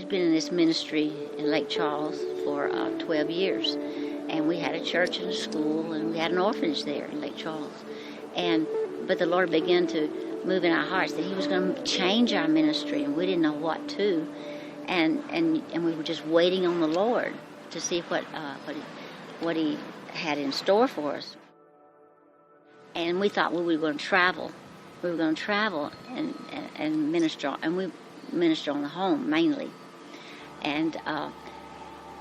we'd been in this ministry in Lake Charles for 12 years. And we had a church and a school, and we had an orphanage there in Lake Charles. But the Lord began to move in our hearts that He was going to change our ministry, and we didn't know what to. And we were just waiting on the Lord to see what He had in store for us. And we thought we were going to travel. We were going to travel and minister, and we minister on the home mainly. And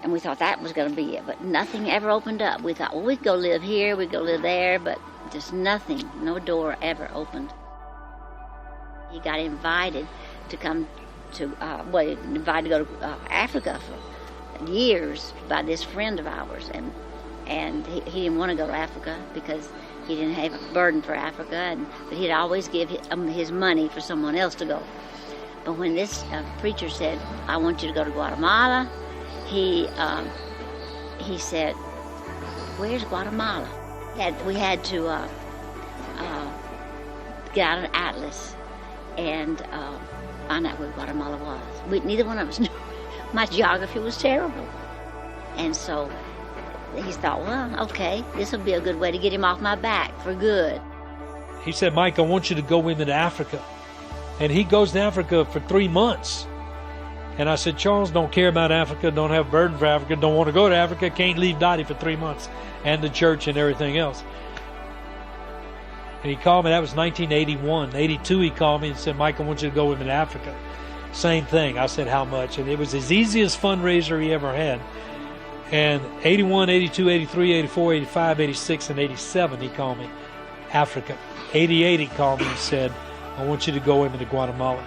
we thought that was going to be it, but nothing ever opened up. We thought, well, we'd go live here, we'd go live there, but just nothing, no door ever opened. He got invited to come to, invited to go to Africa for years by this friend of ours, and he didn't want to go to Africa because he didn't have a burden for Africa, but he'd always give his money for someone else to go. But when this preacher said, I want you to go to Guatemala, he said, where's Guatemala? We had to get out an atlas and find out where Guatemala was. Neither one of us knew. My geography was terrible. And so he thought, well, okay, this will be a good way to get him off my back for good. He said, Mike, I want you to go with me to Africa. And he goes to Africa for 3 months. And I said, Charles, don't care about Africa, don't have a burden for Africa, don't want to go to Africa, can't leave Dottie for 3 months, and the church and everything else. And he called me, that was 1981. 82, he called me and said, Mike, I want you to go with me to Africa. Same thing. I said, how much? And it was his easiest fundraiser he ever had. And 81, 82, 83, 84, 85, 86, and 87, he called me, Africa. 88, he called me and said, I want you to go with me to Guatemala.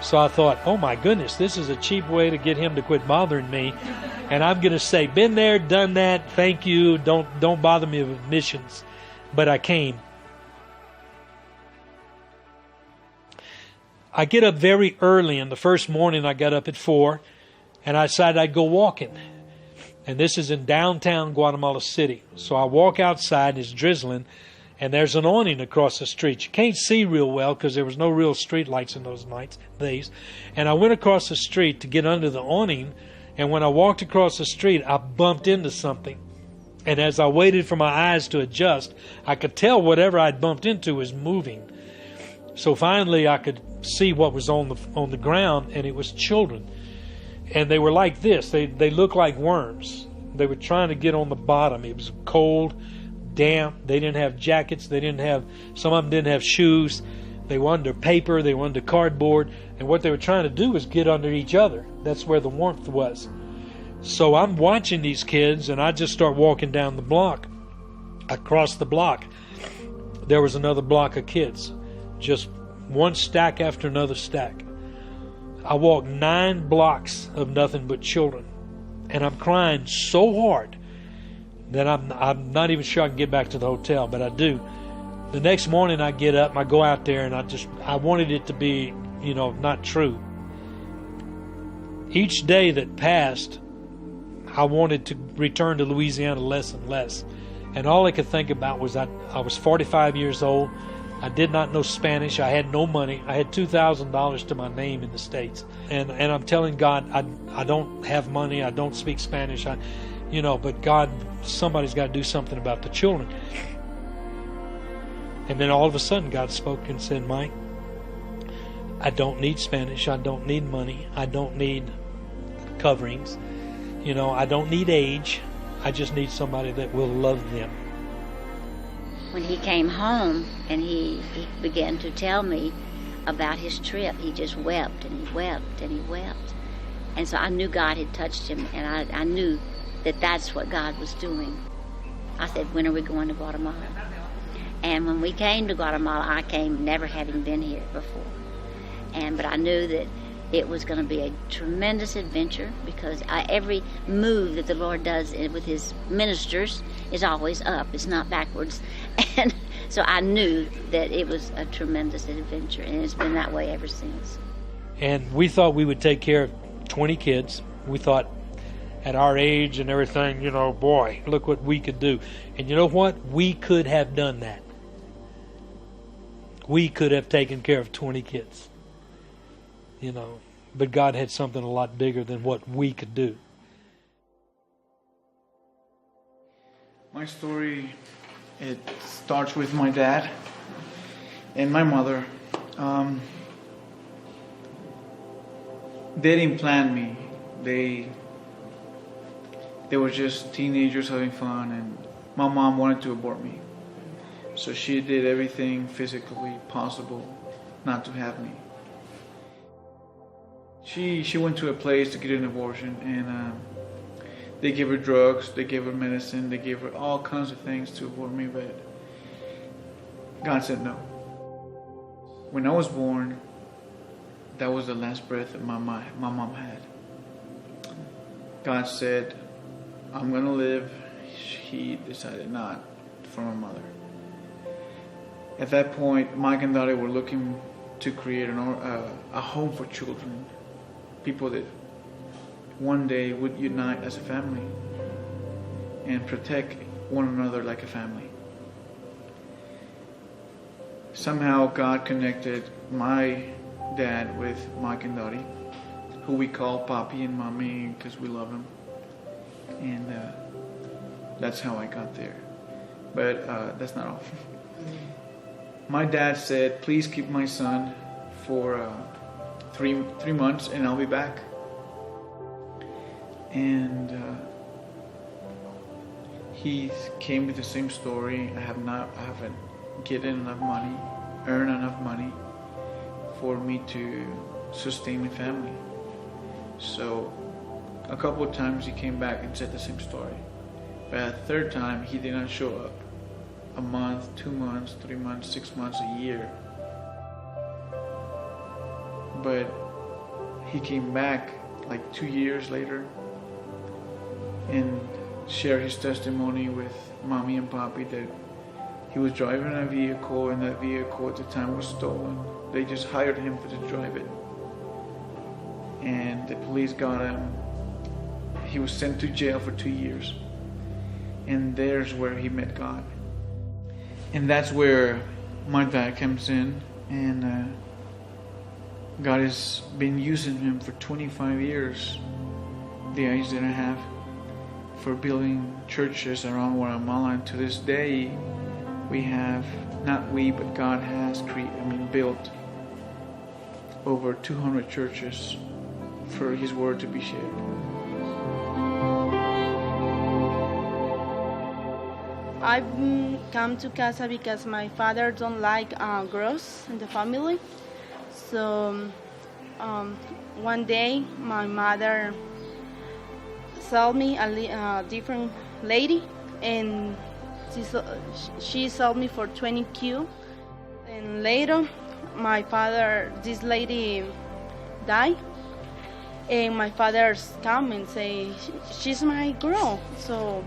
So I thought, oh my goodness, this is a cheap way to get him to quit bothering me. And I'm going to say, been there, done that, thank you, don't bother me with missions. But I came. I get up very early, and the first morning I got up at 4, and I decided I'd go walking. And this is in downtown Guatemala City. So I walk outside, it's drizzling, and there's an awning across the street. You can't see real well because there was no real street lights in those days. And I went across the street to get under the awning, and when I walked across the street, I bumped into something. And as I waited for my eyes to adjust, I could tell whatever I'd bumped into was moving. So finally I could see what was on the ground, and it was children. And they were like this. They looked like worms. They were trying to get on the bottom. It was cold, damp. They didn't have jackets. Some of them didn't have shoes. They were under paper. They were under cardboard. And what they were trying to do was get under each other. That's where the warmth was. So I'm watching these kids, and I just start walking down the block. Across the block, there was another block of kids. Just one stack after another stack. I walked 9 blocks of nothing but children. And I'm crying so hard that I'm not even sure I can get back to the hotel, but I do. The next morning I get up and I go out there, and I wanted it to be, not true. Each day that passed, I wanted to return to Louisiana less and less. And all I could think about was I was 45 years old. I did not know Spanish. I had no money. I had $2,000 to my name in the States. And I'm telling God, I don't have money. I don't speak Spanish. But God, somebody's got to do something about the children. And then all of a sudden God spoke and said, Mike, I don't need Spanish. I don't need money. I don't need coverings. I don't need age. I just need somebody that will love them. When he came home and he began to tell me about his trip, he just wept and he wept and he wept. And so I knew God had touched him, and I knew that that's what God was doing. I said, when are we going to Guatemala? And when we came to Guatemala, I came never having been here before. But I knew that it was going to be a tremendous adventure, because every move that the Lord does with his ministers is always up. It's not backwards. And so I knew that it was a tremendous adventure, and it's been that way ever since. And we thought we would take care of 20 kids. We thought at our age and everything, boy, look what we could do. And you know what? We could have done that. We could have taken care of 20 kids. but God had something a lot bigger than what we could do. My story, it starts with my dad and my mother. They didn't plan me. They were just teenagers having fun, and my mom wanted to abort me. So she did everything physically possible not to have me. She went to a place to get an abortion, and they gave her drugs, they gave her medicine, they gave her all kinds of things to abort me, but God said no. When I was born, that was the last breath that my mom had. God said, I'm going to live. He decided not for my mother. At that point, Mike and Dottie were looking to create a home for children. People that one day would unite as a family and protect one another like a family. Somehow God connected my dad with Mike and Dottie, who we call Papi and Mommy because we love them. And that's how I got there. But that's not all. My dad said, please keep my son for 3 months and I'll be back. And he came with the same story. I haven't earned enough money for me to sustain my family. So a couple of times he came back and said the same story. But a third time he did not show up. A month, 2 months, 3 months, 6 months, a year. But he came back like 2 years later and shared his testimony with Mommy and Papi that he was driving a vehicle and that vehicle at the time was stolen. They just hired him to drive it. And the police got him. He was sent to jail for 2 years. And there's where he met God. And that's where my dad comes in, and God has been using him for 25 years, the age that I have, for building churches around Guatemala. And to this day, we have, not we, but God has built over 200 churches for His word to be shared. I've come to Casa because my father don't like girls in the family. So one day my mother sold me a different lady, and she sold me for 20Q. And later this lady died, and my father's come and say, she's my girl. So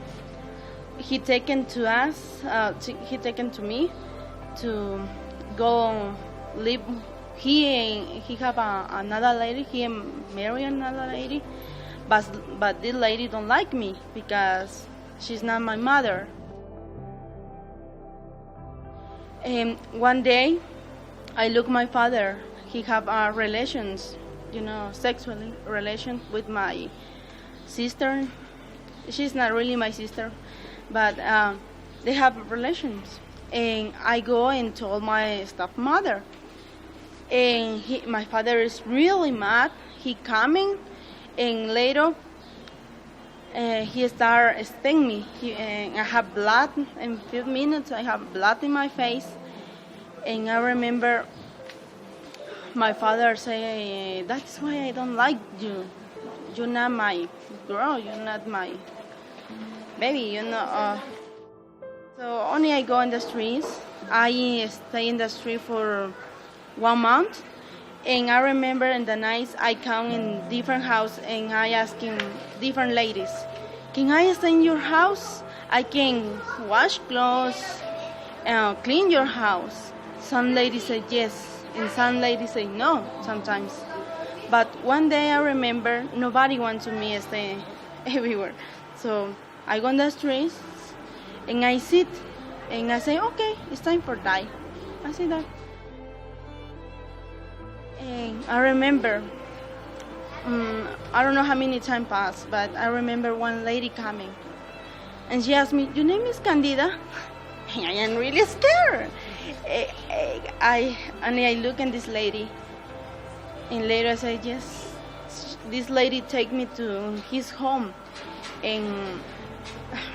he taken to me to go live. He have another lady. He marry another lady, but this lady don't like me because she's not my mother. And one day, I look my father. He have relations, sexual relations with my sister. She's not really my sister, but they have relations. And I go and told my stepmother. And my father is really mad. He coming, and later he start sting me. I have blood in 5 minutes. I have blood in my face, and I remember my father say, "That's why I don't like you. You're not my girl. You're not my baby. So only I go in the streets. I stay in the street for 1 month, and I remember in the nights I come in different house and I asking different ladies, can I stay in your house? I can wash clothes, clean your house. Some ladies say yes, and some ladies say no sometimes. But one day I remember nobody wants me stay everywhere. So I go on the streets and I sit and I say, okay, it's time for die. I say that. And I remember I don't know how many time passed, but I remember one lady coming, and she asked me, "Your name is Candida?" I am really scared. I look at this lady, and later I said, "Yes." This lady take me to his home, and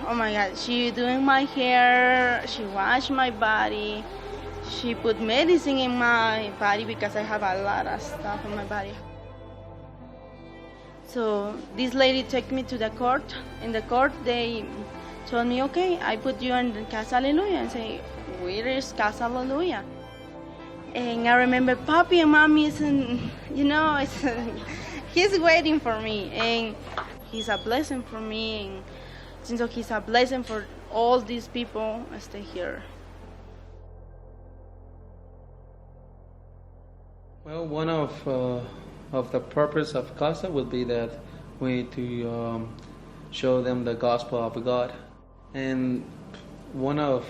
oh my God, she doing my hair, she washed my body, she put medicine in my body because I have a lot of stuff in my body. So this lady took me to the court. In the court, they told me, "Okay, I put you in the Casa Aleluya." And say, "Where is Casa Aleluya?" And I remember Papi and Mommy is, he's waiting for me, and he's a blessing for me, and since he's a blessing for all these people, I stay here. Well, one of the purpose of Casa will be that we need to show them the gospel of God, and one of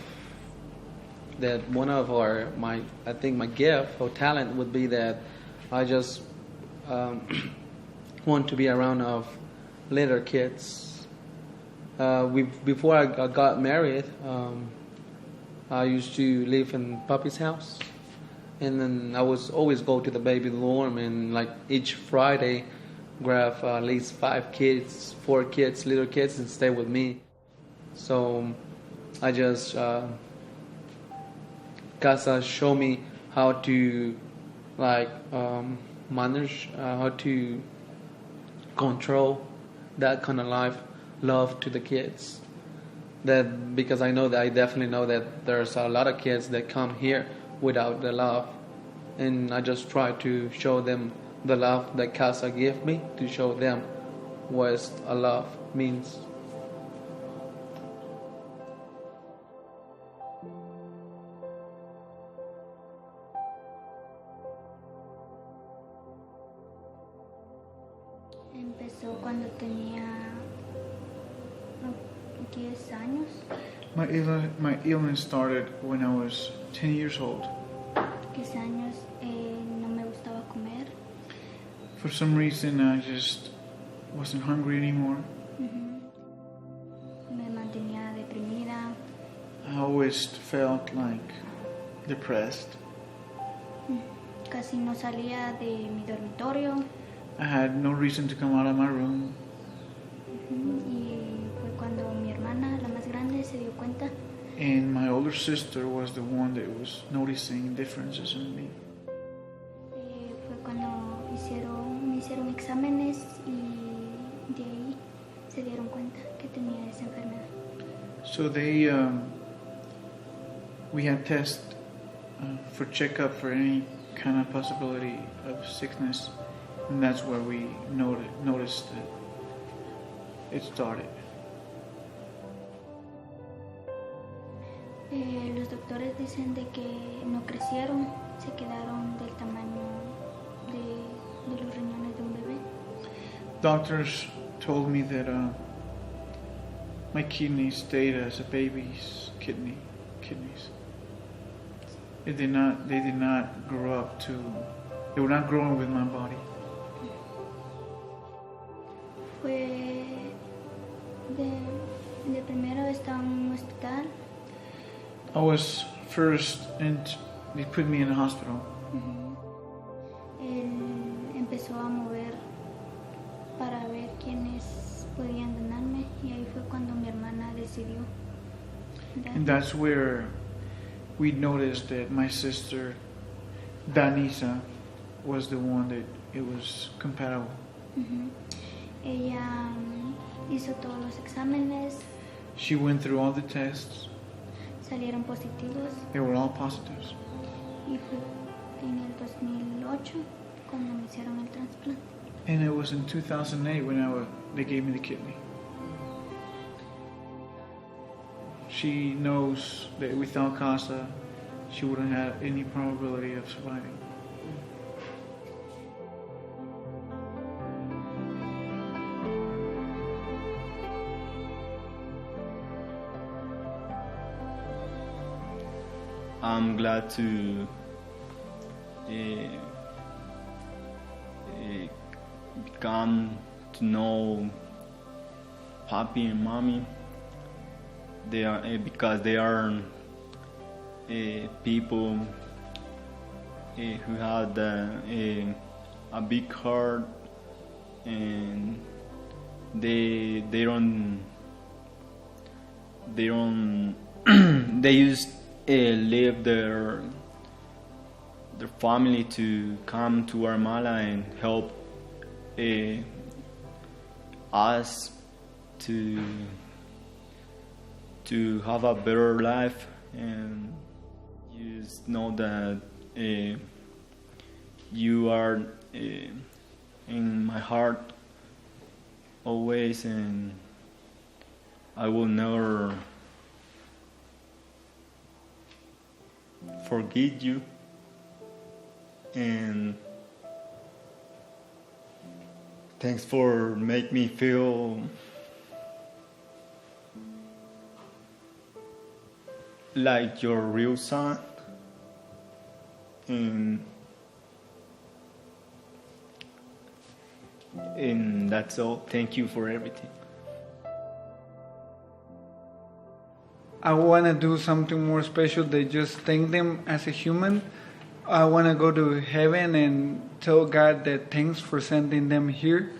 my gift or talent would be that I just want to be around of little kids. Before I got married, I used to live in Papi's house, and then I was always go to the baby dorm, and like each Friday grab at least 4 kids, little kids, and stay with me. So I just Casa show me how to manage, how to control that kind of love to the kids. That because I definitely know that there's a lot of kids that come here without the love, and I just try to show them the love that Casa gave me, to show them what a love means. Empezó cuando tenía 10 años. My illness started when I was 10 years old. 10 años no me gustaba comer. For some reason, I just wasn't hungry anymore. Me mantenía deprimida. I always felt like depressed. Casi no salía de mi dormitorio. I had no reason to come out of my room. Y fue cuando mi hermana, la más grande, se dio cuenta. And my older sister was the one that was noticing differences in me. Fue cuando me hicieron exámenes y de ahí se dieron cuenta que tenía esa enfermedad. So we had tests for checkup for any kind of possibility of sickness, and that's where we noticed that it started. Los doctores dicen de que no crecieron, se quedaron del tamaño de los riñones de un bebé. Doctors told me that my kidneys stayed as a baby's kidneys. They did not grow up to. They were not growing with my body. Fue de primero estaba en un hospital. I was first, and they put me in a hospital. Él empezó a mover para ver quiénes podían donarme, y ahí fue cuando mi hermana decidió dar. And that's where we noticed that my sister, Danisa, was the one that it was compatible. Ella hizo todos los exámenes, She went through all the tests. salieron positivos, They were all positives. y fue en el 2008 cuando me hicieron el trasplante. And it was in 2008 when they gave me the kidney. She knows that without Casa, she wouldn't have any probability of surviving. I'm glad to become to know Papi and Mommy. They are because they are people who had a big heart, and they don't they used leave their family to come to Guatemala and help us to have a better life. And you just know that you are in my heart always, and I will never forget you. And thanks for making me feel like your real son. And that's all. Thank you for everything. I want to do something more special than just thank them as a human. I want to go to heaven and tell God that thanks for sending them here,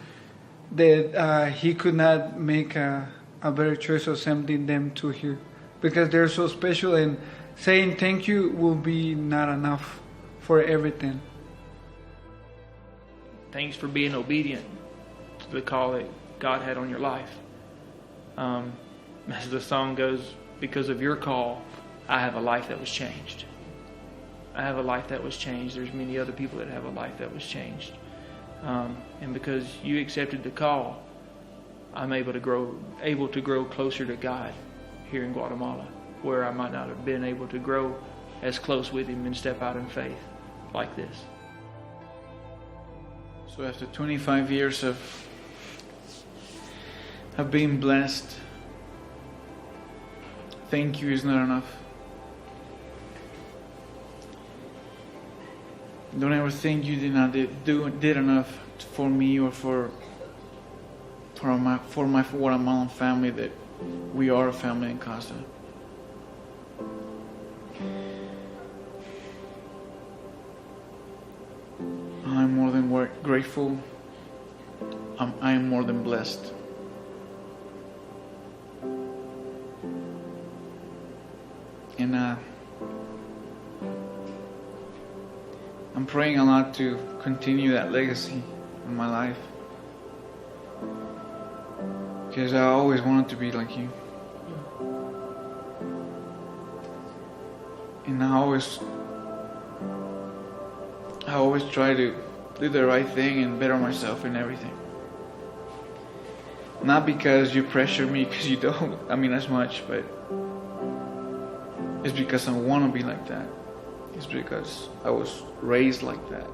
that He could not make a better choice of sending them to here, because they're so special, and saying thank you will be not enough for everything. Thanks for being obedient to the call that God had on your life. As the song goes, because of your call, I have a life that was changed. I have a life that was changed. There's many other people that have a life that was changed. And because you accepted the call, I'm able to grow closer to God here in Guatemala, where I might not have been able to grow as close with Him and step out in faith like this. So after 25 years of being blessed, thank you is not enough. Don't ever think you did enough for me or for my Guatemalan family, that we are a family in Casa. I'm more than grateful. I am more than blessed. And I'm praying a lot to continue that legacy in my life, because I always wanted to be like you. And I always try to do the right thing and better myself in everything. Not because you pressure me, because you don't, as much, but it's because I want to be like that. It's because I was raised like that.